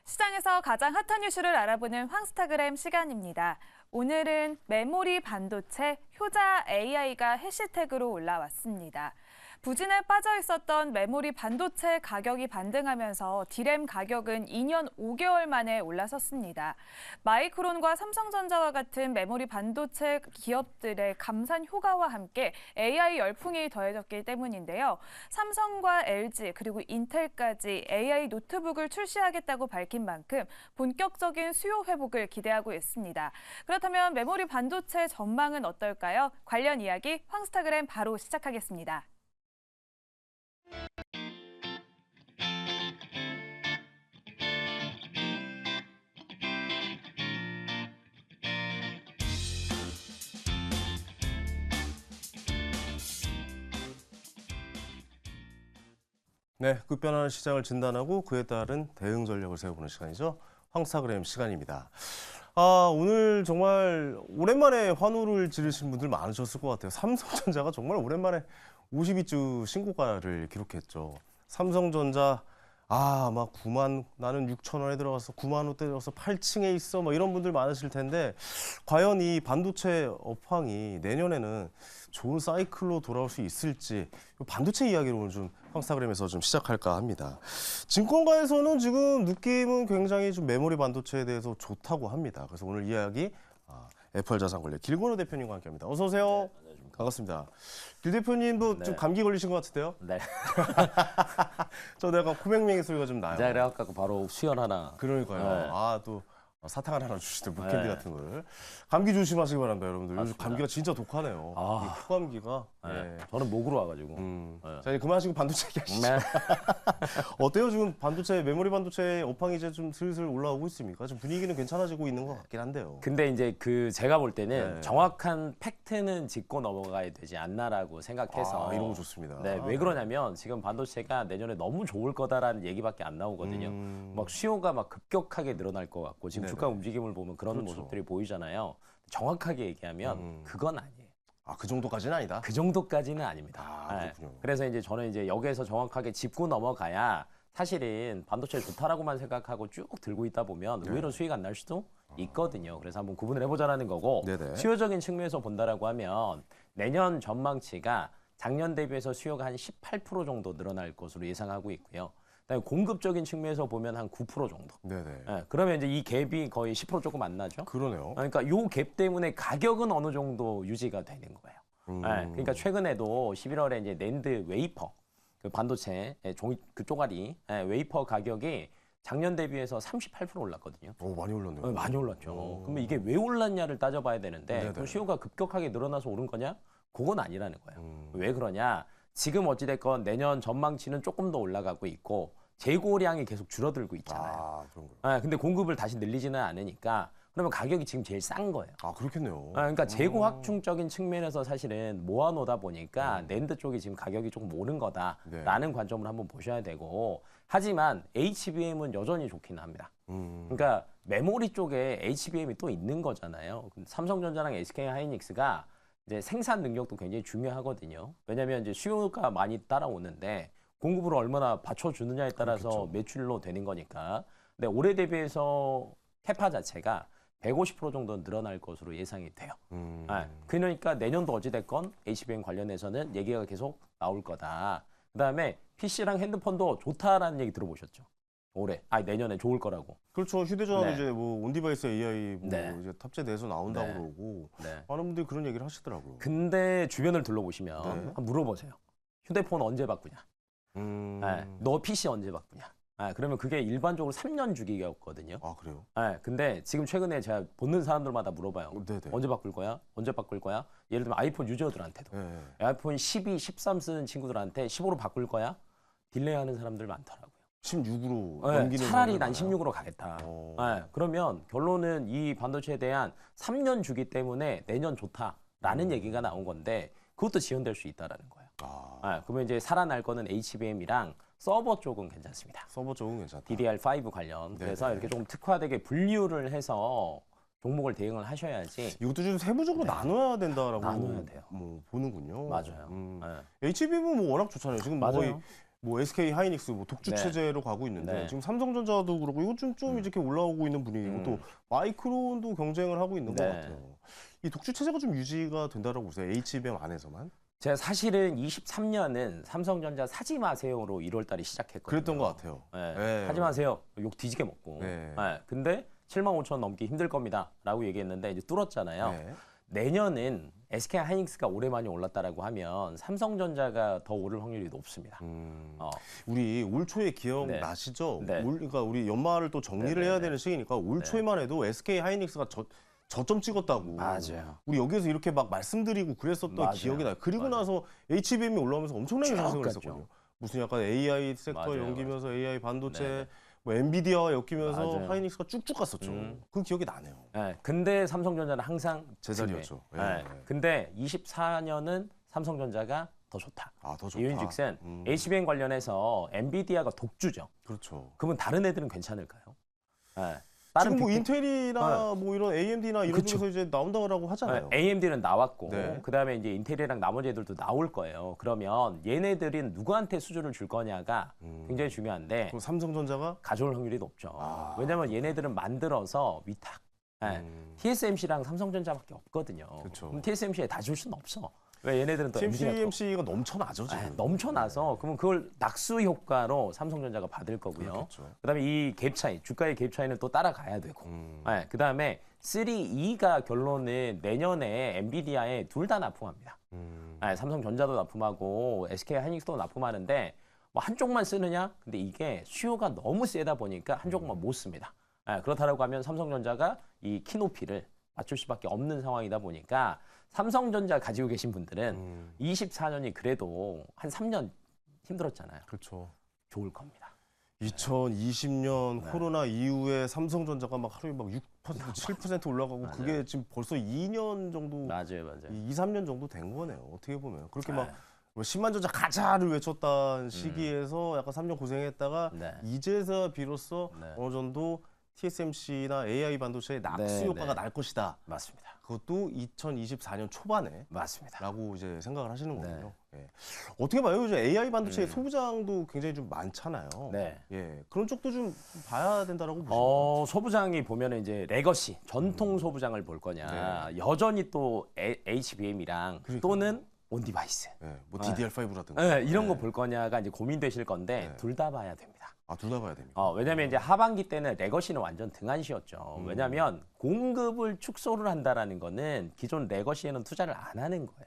시장에서 가장 핫한 이슈를 알아보는 황스타그램 시간입니다. 오늘은 메모리 반도체 효자 AI가 해시태그로 올라왔습니다. 부진에 빠져 있었던 메모리 반도체 가격이 반등하면서 D램 가격은 2년 5개월 만에 올라섰습니다. 마이크론과 삼성전자와 같은 메모리 반도체 기업들의 감산 효과와 함께 AI 열풍이 더해졌기 때문인데요. 삼성과 LG 그리고 인텔까지 AI 노트북을 출시하겠다고 밝힌 만큼 본격적인 수요 회복을 기대하고 있습니다. 그렇다면 메모리 반도체 전망은 어떨까요? 관련 이야기 황스타그램 바로 시작하겠습니다. 네, 급변하는 시장을 진단하고 그에 따른 대응 전략을 세워보는 시간이죠. 황스타그램 시간입니다. 오늘 정말 오랜만에 환호를 지르신 분들 많으셨을 것 같아요. 삼성전자가 정말 오랜만에 52주 신고가를 기록했죠. 삼성전자 막 9만 나는 6천 원에 들어가서 9만 원대 들어가서 8층에 있어 뭐 이런 분들 많으실 텐데 과연 이 반도체 업황이 내년에는 좋은 사이클로 돌아올 수 있을지 반도체 이야기를 오늘 좀 황스타그램에서 좀 시작할까 합니다. 증권가에서는 지금 느낌은 굉장히 좀 메모리 반도체에 대해서 좋다고 합니다. 그래서 오늘 이야기 애플자산관리 길건우 대표님과 함께합니다. 어서 오세요. 네, 반갑습니다. 길 대표님도 좀 감기 걸리신 것 같은데요? 네. 저 내가 코맹맹이 소리가 좀 나요. 자, 그래갖고 바로 수연 하나. 그러니까요. 네. 또 사탕 하나 주시더 무캔디 네. 같은 걸. 감기 조심하시기 바랍니다, 여러분들. 요즘 맞습니다. 감기가 진짜 독하네요. 이 코감기가. 네. 저는 목으로 와가지고. 네. 자, 이제 그만하시고 반도체 얘기하시죠. 네. 어때요? 지금 반도체, 메모리 반도체 업황이 이제 좀 슬슬 올라오고 있습니까? 지금 분위기는 괜찮아지고 있는 것 같긴 한데요. 근데 이제 제가 볼 때는 네. 정확한 팩트는 짚고 넘어가야 되지 않나라고 생각해서. 이런 거 좋습니다. 네, 왜 그러냐면 지금 반도체가 내년에 너무 좋을 거다라는 얘기밖에 안 나오거든요. 막 수요가 막 급격하게 늘어날 것 같고 지금 네네. 주가 움직임을 보면 그런 그렇죠. 모습들이 보이잖아요. 정확하게 얘기하면 그건 아니에요. 그 정도까지는 아니다? 그 정도까지는 아닙니다. 그렇군요. 그래서 이제 저는 이제 여기에서 정확하게 짚고 넘어가야 사실은 반도체 좋다라고만 생각하고 쭉 들고 있다 보면 의외로 수익 안 날 수도 있거든요. 그래서 한번 구분을 해보자라는 거고 네네. 수요적인 측면에서 본다라고 하면 내년 전망치가 작년 대비해서 수요가 한 18% 정도 늘어날 것으로 예상하고 있고요. 그다음에 공급적인 측면에서 보면 한 9% 정도. 네네. 그러면 이제 이 갭이 거의 10% 조금 안 나죠. 그러네요. 그러니까 요 갭 때문에 가격은 어느 정도 유지가 되는 거예요. 그러니까 최근에도 11월에 이제 낸드 웨이퍼 그 반도체 종이 그 쪼가리 웨이퍼 가격이 작년 대비해서 38% 올랐거든요. 많이 올랐네요. 많이 올랐죠. 그러면 이게 왜 올랐냐를 따져봐야 되는데 네네. 그럼 수요가 급격하게 늘어나서 오른 거냐? 그건 아니라는 거예요. 왜 그러냐? 지금 어찌됐건 내년 전망치는 조금 더 올라가고 있고 재고량이 계속 줄어들고 있잖아요. 그런 거요. 근데 공급을 다시 늘리지는 않으니까 그러면 가격이 지금 제일 싼 거예요. 그렇겠네요. 그러니까 재고 확충적인 측면에서 사실은 모아놓다 보니까 낸드 쪽이 지금 가격이 조금 오른 거다라는 관점을 한번 보셔야 되고 하지만 HBM은 여전히 좋기는 합니다. 그러니까 메모리 쪽에 HBM이 또 있는 거잖아요. 삼성전자랑 SK하이닉스가 이제 생산 능력도 굉장히 중요하거든요. 왜냐하면 이제 수요가 많이 따라오는데 공급을 얼마나 받쳐주느냐에 따라서 그렇겠죠. 매출로 되는 거니까. 근데 올해 대비해서 캐파 자체가 150% 정도 늘어날 것으로 예상이 돼요. 그러니까 내년도 어찌됐건 HBM 관련해서는 얘기가 계속 나올 거다. 그다음에 PC랑 핸드폰도 좋다라는 얘기 들어보셨죠? 올해, 내년에 좋을 거라고. 그렇죠. 휴대전화도 네. 이제 온디바이스 AI 네. 이제 탑재돼서 나온다고 네. 그러고 네. 많은 분들이 그런 얘기를 하시더라고요. 근데 주변을 둘러보시면 네. 한번 물어보세요. 휴대폰 언제 바꾸냐? 너 PC 언제 바꾸냐? 그러면 그게 일반적으로 3년 주기였거든요. 그래요? 근데 지금 최근에 제가 보는 사람들마다 물어봐요. 네네. 언제 바꿀 거야? 언제 바꿀 거야? 예를 들면 아이폰 유저들한테도. 네. 아이폰 12, 13 쓰는 친구들한테 15로 바꿀 거야? 딜레이하는 사람들 많더라고요. 16으로 네, 넘기는 차라리 사람들 난 많아요. 16으로 가겠다. 어. 그러면 결론은 이 반도체에 대한 3년 주기 때문에 내년 좋다라는 얘기가 나온 건데 그것도 지연될 수 있다라는 거예요. 그러면 이제 살아날 거는 HBM이랑 서버 쪽은 괜찮습니다. 서버 쪽은 괜찮다. DDR5 관련. 그래서 네네. 이렇게 좀 특화되게 분류를 해서 종목을 대응을 하셔야지. 이것도 좀 세부적으로 나눠야 된다라고 나눠야 돼요. 보는군요. 맞아요. HBM은 뭐 워낙 좋잖아요. 지금 뭐 맞아요. 거의 뭐 SK 하이닉스 뭐 독주 네. 체제로 가고 있는데 네. 지금 삼성전자도 그렇고 이거 좀 이렇게 올라오고 있는 분위기고 또 마이크론도 경쟁을 하고 있는 것 네. 같아요. 이 독주 체제가 좀 유지가 된다라고 보세요. HBM 안에서만. 제가 사실은 23년은 삼성전자 사지 마세요로 1월 달에 시작했거든요. 그랬던 것 같아요. 네. 네. 하지 마세요. 욕 뒤지게 먹고. 네. 네. 근데 7만 5천 넘기 힘들 겁니다라고 얘기했는데 이제 뚫었잖아요. 네. 내년은 SK 하이닉스가 올해만이 올랐다라고 하면 삼성전자가 더 오를 확률이 높습니다. 우리 올 초에 기억 네. 나시죠? 네. 그러니까 우리 연말을 또 정리를 네, 해야 네, 되는 시기니까 올 초에만 해도 SK 하이닉스가 저점 찍었다고. 맞아요. 우리 여기서 이렇게 막 말씀드리고 그랬었던 맞아요. 기억이 나요. 그리고 맞아요. 나서 HBM이 올라오면서 엄청나게 쭉 상승을 갔죠. 했었거든요. 무슨 약간 AI 섹터 맞아요, 엮이면서 AI 반도체, 네. 뭐 엔비디아와 엮이면서 맞아요. 하이닉스가 쭉쭉 갔었죠. 그 기억이 나네요. 네. 근데 삼성전자는 항상 제자리였죠. 네. 예. 근데 24년은 삼성전자가 더 좋다. 아, 더 좋다. 이유인즉슨 HBM 관련해서 엔비디아가 독주죠. 그렇죠. 그러면 다른 애들은 괜찮을까요? 네. 지금 뭐 빅- 인텔이나 뭐 이런 AMD나 이런 그쵸. 쪽에서 이제 나온다고 하잖아요. AMD는 나왔고 네. 그다음에 이제 인텔이랑 나머지 애들도 나올 거예요. 그러면 얘네들은 누구한테 수주를 줄 거냐가 굉장히 중요한데 그럼 삼성전자가 가져올 확률이 높죠. 아. 왜냐하면 얘네들은 만들어서 위탁. 네. TSMC랑 삼성전자밖에 없거든요. 그쵸. 그럼 TSMC에 다 줄 수는 없어. 왜 얘네들은 또 엔비디아 거- TSMC가 넘쳐나죠 지금. 넘쳐나서 그러면 그걸 낙수 효과로 삼성전자가 받을 거고요. 그렇겠죠. 그다음에 이 갭 차이, 주가의 갭 차이는 또 따라가야 되고. 네, 그다음에 3E가 결론은 내년에 엔비디아에 둘 다 납품합니다. 네, 삼성전자도 납품하고 SK 하이닉스도 납품하는데 뭐 한쪽만 쓰느냐? 근데 이게 수요가 너무 세다 보니까 한쪽만 못 씁니다. 네, 그렇다고 하면 삼성전자가 이 키높이를 맞출 수밖에 없는 상황이다 보니까 삼성전자 가지고 계신 분들은 24년이 그래도 한 3년 힘들었잖아요. 그렇죠. 좋을 겁니다. 2020년 코로나 이후에 삼성전자가 막 하루에 막 6%, 7% 올라가고 그게 지금 벌써 2년 정도, 맞아요. 2, 3년 정도 된 거네요. 어떻게 보면 그렇게 막 네. 뭐 10만 전자 가자를 외쳤던 시기에서 약간 3년 고생했다가 네. 이제서 비로소 네. 어느 정도 TSMC나 AI 반도체의 낙수 네, 효과가 네. 날 것이다. 맞습니다. 그것도 2024년 초반에 맞습니다. 라고 이제 생각을 하시는 네. 거군요. 예. 어떻게 봐요? 이제 AI 반도체 소부장도 굉장히 좀 많잖아요. 네. 예. 그런 쪽도 좀 봐야 된다라고 보시나요? 소부장이 보면은 이제 레거시, 전통 소부장을 볼 거냐, 여전히 또 HBM이랑 그러니까요. 또는 온 디바이스. 예. 뭐 DDR5라든가. 네, 이런 거 볼 거냐가 이제 고민되실 건데 네. 둘 다 봐야 됩니다. 아, 둘 다 봐야 됩니다. 왜냐면 이제 하반기 때는 레거시는 완전 등한시였죠. 왜냐면 공급을 축소를 한다라는 거는 기존 레거시에는 투자를 안 하는 거예요.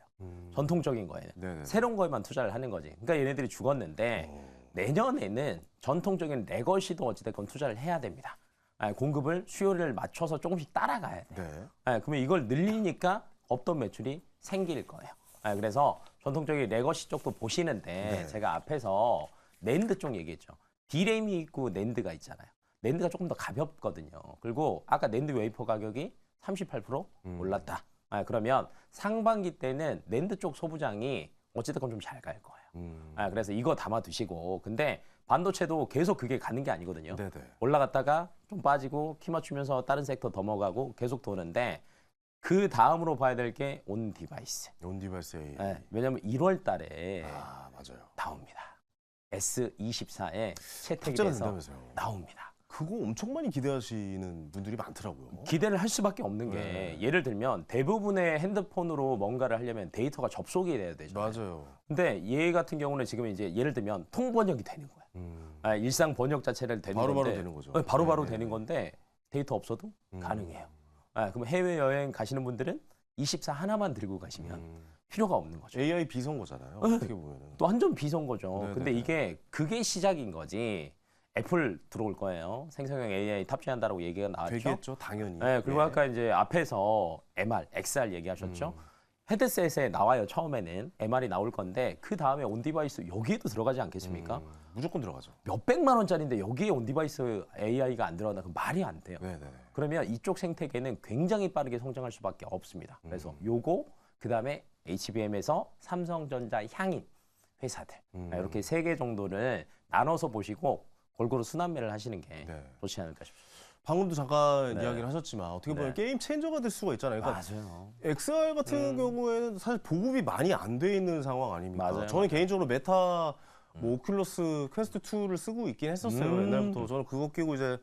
전통적인 거에는. 네네. 새로운 거에만 투자를 하는 거지. 그러니까 얘네들이 죽었는데 내년에는 전통적인 레거시도 어찌됐건 투자를 해야 됩니다. 공급을 수요를 맞춰서 조금씩 따라가야 돼. 네. 그러면 이걸 늘리니까 없던 매출이 생길 거예요. 그래서 전통적인 레거시 쪽도 보시는데 네. 제가 앞에서 낸드 쪽 얘기했죠. D램이 있고 낸드가 있잖아요. 낸드가 조금 더 가볍거든요. 그리고 아까 낸드 웨이퍼 가격이 38% 올랐다. 그러면 상반기 때는 낸드 쪽 소부장이 어찌됐건 좀 잘 갈 거예요. 그래서 이거 담아 두시고 근데 반도체도 계속 그게 가는 게 아니거든요. 네네. 올라갔다가 좀 빠지고 키 맞추면서 다른 섹터 넘어가고 계속 도는데 그 다음으로 봐야 될 게 온 디바이스. 온 디바이스 AI. 왜냐면 1월 달에 아, 맞아요. 나옵니다. S24에 채택이 탑재가 돼서 된다면서요. 나옵니다. 그거 엄청 많이 기대하시는 분들이 많더라고요. 기대를 할 수밖에 없는 게 네. 예를 들면 대부분의 핸드폰으로 뭔가를 하려면 데이터가 접속이 돼야 되죠. 맞아요. 근데 얘 같은 경우는 지금 이제 예를 들면 통번역이 되는 거야. 일상 번역 자체를 되는 바로바로 건데 되는 거죠. 바로바로 네, 되는 네. 건데 데이터 없어도 가능해요. 그럼 해외 여행 가시는 분들은 24 하나만 들고 가시면 필요가 없는 거죠. AI 비선거잖아요. 어떻게 보면은. 또 완전 비선거죠. 네, 근데 네, 이게 그게 시작인 거지. 애플 들어올 거예요. 생성형 AI 탑재한다라고 얘기가 나왔죠. 되겠죠, 당연히. 네, 그리고 예. 아까 이제 앞에서 MR, XR 얘기하셨죠. 헤드셋에 나와요. 처음에는 MR이 나올 건데 그 다음에 온 디바이스 여기에도 들어가지 않겠습니까? 무조건 들어가죠. 몇백만 원짜리인데 여기에 온 디바이스 AI가 안 들어간다. 그 말이 안 돼요. 네네. 그러면 이쪽 생태계는 굉장히 빠르게 성장할 수밖에 없습니다. 그래서 요거 그다음에 HBM에서 삼성전자 향인 회사들 이렇게 3개 정도를 나눠서 보시고 골고루 순환매를 하시는 게 네. 좋지 않을까 싶습니다. 방금도 잠깐 네. 이야기를 하셨지만 어떻게 보면 네. 게임 체인저가 될 수가 있잖아요. 그러니까 맞아요. XR 같은 경우에는 사실 보급이 많이 안 돼 있는 상황 아닙니까? 맞아요. 저는 개인적으로 메타 뭐 오큘러스 퀘스트 2를 쓰고 있긴 했었어요. 옛날부터 저는 그거 끼고 이제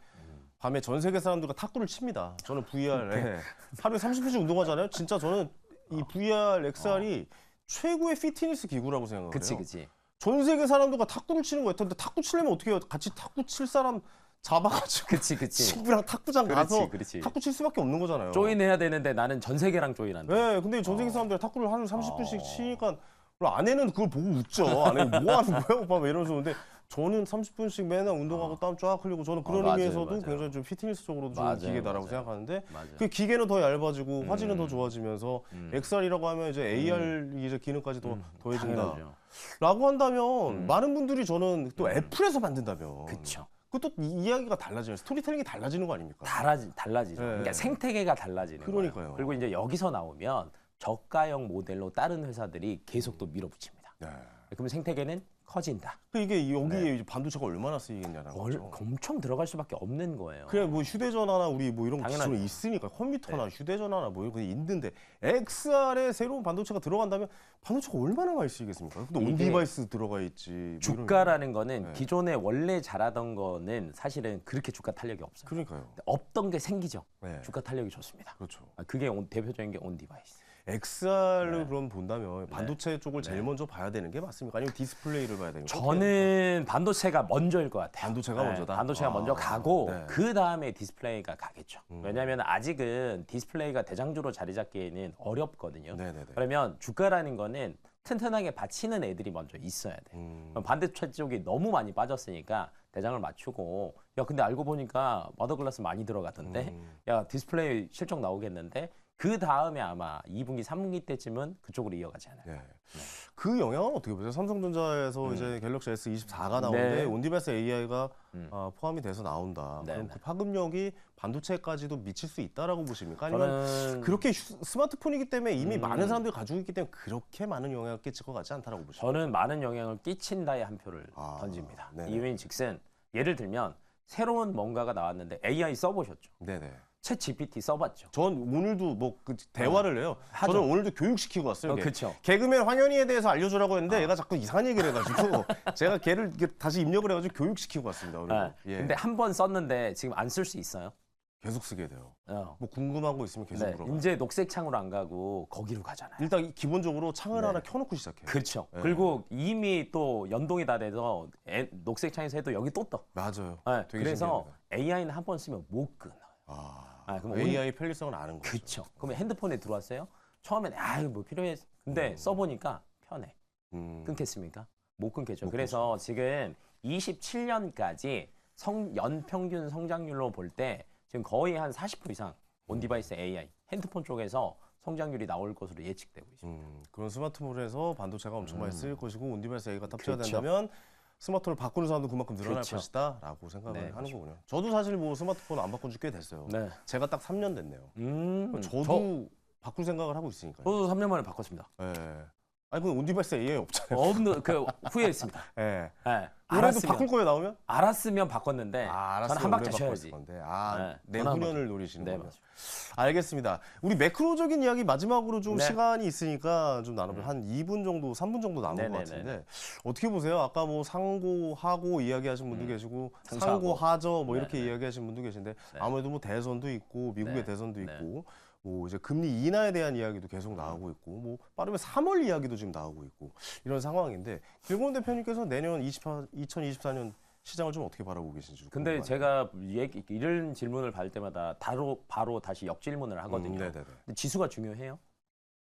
밤에 전 세계 사람들과 탁구를 칩니다. 저는 VR에 하루에 30분씩 운동하잖아요. 진짜 저는 이 VR, XR이 최고의 피트니스 기구라고 생각해요. 그치. 전 세계 사람들과 탁구를 치는 거예요. 근데 탁구 치려면 어떻게 해요? 같이 탁구 칠 사람 잡아가지고 그치. 친구랑 탁구장 가서 그렇지. 탁구 칠 수밖에 없는 거잖아요. 조인해야 되는데 나는 전 세계랑 조인한다. 네, 근데 전 세계 사람들 탁구를 하루에 30분씩 치니까 아내는 그걸 보고 웃죠. 아내 뭐 하는 거야, 오빠? 막 이러면서. 근데 저는 30분씩 맨날 운동하고 땀 쫙 흘리고 저는 그런 맞아요, 의미에서도 맞아요. 굉장히 좀 피트니스적으로도 맞아요, 좋은 기계다라고 맞아요. 생각하는데 맞아요. 그 기계는 더 얇아지고 화질은 더 좋아지면서 XR이라고 하면 이제 AR 이제 기능까지 더 더해진다. 당연하죠. 라고 한다면 많은 분들이 저는 또 애플에서 만든다면 그쵸. 그것도 이야기가 달라져요. 스토리텔링이 달라지는 거 아닙니까? 달라지죠. 네. 그러니까 생태계가 달라지는 그러니까요. 거예요. 그리고 이제 여기서 나오면 저가형 모델로 다른 회사들이 계속 또 밀어붙입니다. 네. 그러면 생태계는 커진다. 그 이게 여기에 이제 반도체가 얼마나 쓰이겠냐는 거죠. 엄청 들어갈 수밖에 없는 거예요. 그래 뭐 휴대전화나 우리 뭐 이런 당연하죠. 기술이 있으니까 컴퓨터나 휴대전화나 뭐 이런 거 있는데 XR에 새로운 반도체가 들어간다면 반도체가 얼마나 많이 쓰이겠습니까? 근데 온 이게 디바이스 들어가 있지. 뭐 이런 주가라는 거는 네. 기존에 원래 잘하던 거는 사실은 그렇게 주가 탄력이 없어요. 그러니까요. 근데 없던 게 생기죠. 네. 주가 탄력이 좋습니다. 그렇죠. 그게 대표적인 게 온 디바이스. XR을 네. 그럼 본다면 반도체 쪽을 제일 먼저 봐야 되는 게 맞습니까? 아니면 디스플레이를 봐야 됩니까? 저는 반도체가 먼저일 것 같아요. 반도체가 먼저다? 반도체가 아, 먼저 가고 네. 그 다음에 디스플레이가 가겠죠. 왜냐하면 아직은 디스플레이가 대장주로 자리 잡기에는 어렵거든요. 네네네. 그러면 주가라는 거는 튼튼하게 받치는 애들이 먼저 있어야 돼. 그럼 반도체 쪽이 너무 많이 빠졌으니까 대장을 맞추고 야 근데 알고 보니까 마더글라스 많이 들어가던데 야 디스플레이 실적 나오겠는데 그 다음에 아마 2분기, 3분기 때쯤은 그쪽으로 이어가지 않아요. 네. 그 영향은 어떻게 보세요? 삼성전자에서 이제 갤럭시 S24가 나오는데 네. 온디바이스 AI가 포함이 돼서 나온다. 네, 그럼 네. 그 파급력이 반도체까지도 미칠 수 있다라고 보십니까? 아니면 저는 그렇게 스마트폰이기 때문에 이미 많은 사람들이 가지고 있기 때문에 그렇게 많은 영향을 끼칠 것 같지 않다라고 보십니까? 저는 많은 영향을 끼친다에 한 표를 아, 던집니다. 네네. 이유인즉슨 예를 들면 새로운 뭔가가 나왔는데 AI 써보셨죠? 네네. 챗 GPT 써봤죠? 전 오늘도 뭐 그 대화를 해요. 하죠. 저는 오늘도 교육시키고 왔어요. 걔. 그쵸. 개그맨 황현희에 대해서 알려주라고 했는데 얘가 자꾸 이상한 얘기를 해가지고 제가 걔를 이렇게 다시 입력을 해가지고 교육시키고 왔습니다. 오늘. 예. 근데 한 번 썼는데 지금 안 쓸 수 있어요? 계속 쓰게 돼요. 어. 뭐 궁금한 거 있으면 계속 네, 물어봐요. 이제 녹색 창으로 안 가고 거기로 가잖아요. 일단 기본적으로 창을 하나 켜놓고 시작해요. 그렇죠. 네. 그리고 이미 또 연동이 다 돼서 녹색 창에서 해도 여기 또 떠. 맞아요. 네, 되게 그래서 신기합니다. AI는 한 번 쓰면 못 끊어요. 그럼 AI 편리성은 아는 거죠. 그렇죠. 그러면 핸드폰에 들어왔어요. 처음엔 이거 뭐 필요해. 근데 써보니까 편해. 끊겠습니까? 못 끊겠죠. 그래서 지금 27년까지 연평균 성장률로 볼 때 지금 거의 한 40% 이상 온디바이스 AI 핸드폰 쪽에서 성장률이 나올 것으로 예측되고 있습니다. 그런 스마트폰에서 반도체가 엄청 많이 쓰일 것이고 온디바이스 AI가 탑재가 그렇죠. 된다면 스마트폰을 바꾸는 사람도 그만큼 늘어날 그렇죠. 것이다라고 생각을 네, 하는 거군요. 저도 사실 뭐 스마트폰 안 바꾼 지 꽤 됐어요. 네. 제가 딱 3년 됐네요. 저도 저- 바꿀 생각을 하고 있으니까요. 저도 3년 만에 바꿨습니다. 예. 아니 그 온디바이스 AI 없잖아요. 없는 후회했습니다. 예. 네. 올해도 바꿀 거예요 나오면? 알았으면 바꿨는데 저는 한 박자 쉬어야지. 건데. 네, 내후년을 노리시는 네, 거예요. 맞습니다. 알겠습니다. 우리 매크로적인 이야기 마지막으로 좀 네. 시간이 있으니까 좀 나눠볼 한 2분 정도, 3분 정도 남은 것 네네네. 같은데 어떻게 보세요? 아까 뭐 상고하고 이야기하신 분도 계시고 상소하고. 상고하죠 뭐 이렇게 네네. 이야기하신 분도 계신데 아무래도 뭐 대선도 있고 미국의 네. 대선도 네. 있고 뭐 이제 금리 인하에 대한 이야기도 계속 나오고 있고 뭐 빠르면 3월 이야기도 지금 나오고 있고 이런 상황인데 길고은 대표님께서 내년 2024년 시장을 좀 어떻게 바라보고 계신지 좀 근데 궁금하네요. 제가 이런 질문을 받을 때마다 바로 다시 역질문을 하거든요. 네네네. 근데 지수가 중요해요?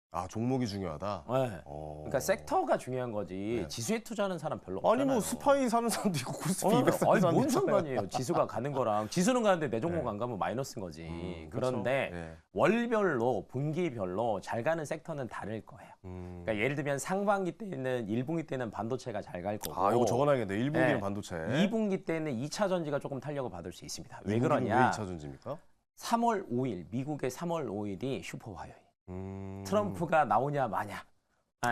아 종목이 중요하다. 네. 어. 그러니까 섹터가 중요한 거지 네. 지수에 투자하는 사람 별로 없잖아요. 아니 뭐 스파이 사는 사람도 있고 코스피 200 사는 아니 사람도 뭔 있잖아요. 상관이에요. 지수가 가는 거랑 지수는 가는데 내 종목 네. 안 가면 마이너스인 거지. 그렇죠. 그런데 네. 월별로 분기별로 잘 가는 섹터는 다를 거예요. 그러니까 예를 들면 상반기 때는 1분기 때는 반도체가 잘 갈 거고 아 이거 적어놔야겠네. 1분기는 네. 반도체. 2분기 때는 2차 전지가 조금 탄력을 받을 수 있습니다. 왜 2분기는 그러냐? 왜 2차 전지입니까? 3월 5일 미국의 3월 5일이 슈퍼 화요일. 음. 트럼프가 나오냐 마냐. 네,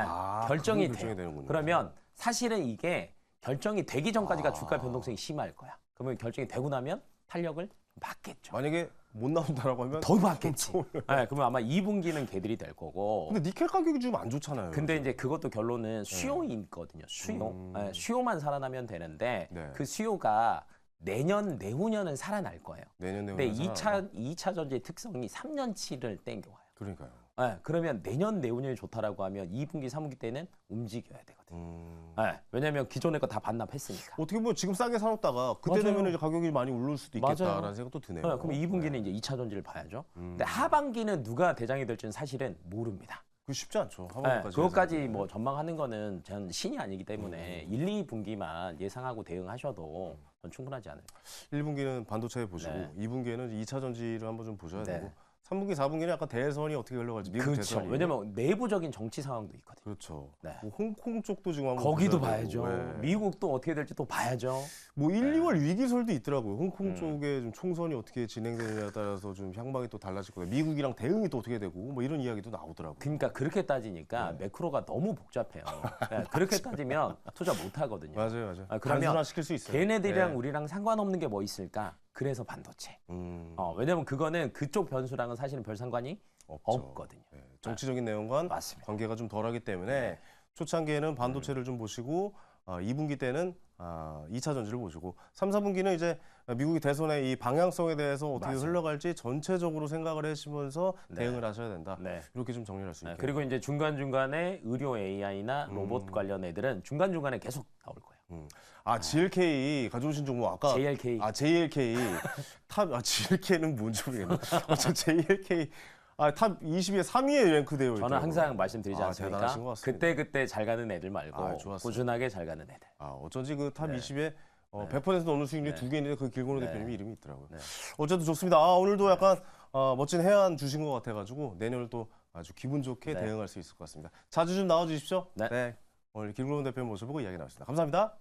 결정이 그건 돼요. 되는군요. 그러면 사실은 이게 결정이 되기 전까지가 아. 주가 변동성이 심할 거야. 그러면 결정이 되고 나면 탄력을 받겠죠. 만약에 못 나온다라고 하면 더 받겠지. 네, 그러면 아마 2분기는 걔들이 될 거고. 근데 니켈 가격이 좀 안 좋잖아요. 근데 이제 그것도 결론은 수요이거든요. 수요. 네, 수요만 살아나면 되는데 네. 그 수요가 내년 내후년은 살아날 거예요. 내년 근데 내후년 2차 전지의 특성이 3년치를 땡겨와요. 그러니까요. 네, 그러면 내년 내후년이 좋다라고 하면 2분기 3분기 때는 움직여야 되거든요. 네, 왜냐하면 기존의 거 다 반납했으니까. 어떻게 보면 지금 싸게 사놓다가 그때 맞아요. 되면 이제 가격이 많이 오를 수도 있겠다라는 맞아요. 생각도 드네요. 네, 그럼 2분기는 이제 2차 전지를 봐야죠. 근데 하반기는 누가 대장이 될지는 사실은 모릅니다. 그 쉽지 않죠. 네, 하반기까지. 그것까지 뭐 전망하는 거는 전 신이 아니기 때문에 1, 2분기만 예상하고 대응하셔도 전 충분하지 않을까. 1분기는 반도체 보시고 네. 2분기에는 2차 전지를 한번 좀 보셔야 네. 되고 3분기, 4분기는 약간 대선이 어떻게 흘러갈지 미국 그렇죠. 대선이. 왜냐면 내부적인 정치 상황도 있거든요. 그렇죠. 네. 뭐 홍콩 쪽도 지금 한번 거기도 보셔야 봐야죠. 되고, 네. 미국도 어떻게 될지 또 봐야죠. 뭐 1, 2월 위기설도 있더라고요. 홍콩 쪽에 좀 총선이 어떻게 진행되느냐에 따라서 좀 향방이 또 달라질 거예요. 미국이랑 대응이 또 어떻게 되고 뭐 이런 이야기도 나오더라고요. 그러니까 그렇게 따지니까 매크로가 너무 복잡해요. 네, 그렇게 따지면 투자 못 하거든요. 맞아요, 맞아요. 아, 그러면 단순화시킬 수 있어요. 걔네들이랑 네. 우리랑 상관없는 게 뭐 있을까? 그래서 반도체. 왜냐면 그거는 그쪽 변수랑은 사실은 별 상관이 없죠. 없거든요. 네. 정치적인 내용과는 맞습니다. 관계가 좀 덜하기 때문에 네. 초창기에는 반도체를 좀 보시고 2분기 때는 2차 전지를 보시고 3, 4분기는 이제 미국이 대선의 이 방향성에 대해서 어떻게 맞아요. 흘러갈지 전체적으로 생각을 하시면서 네. 대응을 하셔야 된다. 네. 이렇게 좀 정리할 수 네, 있겠네요. 그리고 이제 중간중간에 의료 AI나 로봇 관련 애들은 중간중간에 계속 나올 거예요. GLK 가져오신 종목 아까 JLK. JLK GLK는 뭔지 모르겠네. JLK 탑 20에 3위에 랭크되어 있더라고요. 저는 항상 말씀드리지 않습니까? 대단하신 것 같습니다. 그때 잘 가는 애들 말고 좋았어요. 꾸준하게 잘 가는 애들. 어쩐지 그 탑 네. 20에 100% 넘는 수익률이 네. 두 개 있는데 그 길건호 네. 대표님이 이름이 있더라고요. 네. 어쨌든 좋습니다. 오늘도 약간 멋진 해안 주신 것 같아가지고 내년을 또 아주 기분 좋게 네. 대응할 수 있을 것 같습니다. 자주 좀 나와주십시오. 네. 오늘 길건호 대표님 모셔보고 이야기 나눴습니다. 감사합니다.